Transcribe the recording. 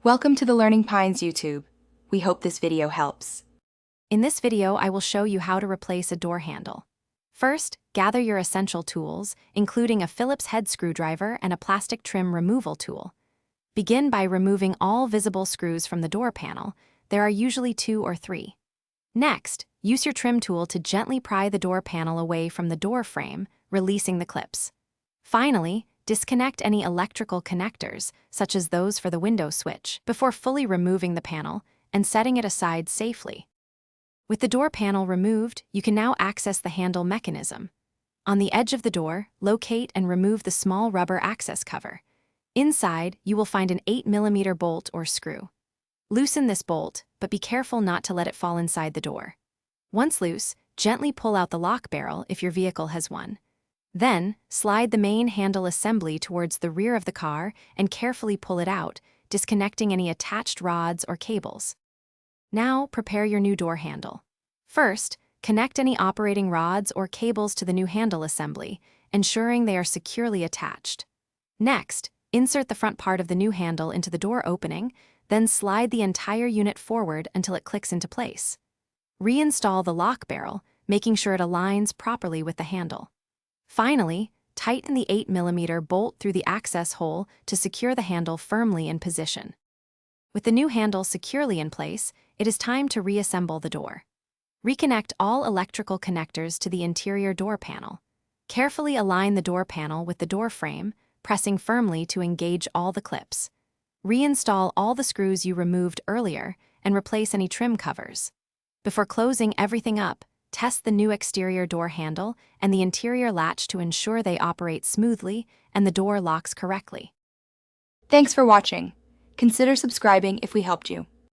Welcome to the Learning Pines YouTube. We hope this video helps. In this video, I will show you how to replace a door handle. First, gather your essential tools, including a Phillips head screwdriver and a plastic trim removal tool. Begin by removing all visible screws from the door panel. There are usually 2 or 3. Next, use your trim tool to gently pry the door panel away from the door frame, releasing the clips. Finally, disconnect any electrical connectors, such as those for the window switch, before fully removing the panel and setting it aside safely. With the door panel removed, you can now access the handle mechanism. On the edge of the door, locate and remove the small rubber access cover. Inside, you will find an 8mm bolt or screw. Loosen this bolt, but be careful not to let it fall inside the door. Once loose, gently pull out the lock barrel if your vehicle has one. Then, slide the main handle assembly towards the rear of the car and carefully pull it out, disconnecting any attached rods or cables. Now, prepare your new door handle. First, connect any operating rods or cables to the new handle assembly, ensuring they are securely attached. Next, insert the front part of the new handle into the door opening, then slide the entire unit forward until it clicks into place. Reinstall the lock barrel, making sure it aligns properly with the handle. Finally, tighten the 8mm bolt through the access hole to secure the handle firmly in position. With the new handle securely in place, it is time to reassemble the door. Reconnect all electrical connectors to the interior door panel. Carefully align the door panel with the door frame, pressing firmly to engage all the clips. Reinstall all the screws you removed earlier and replace any trim covers. Before closing everything up, test the new exterior door handle and the interior latch to ensure they operate smoothly and the door locks correctly. Thanks for watching. Consider subscribing if we helped you.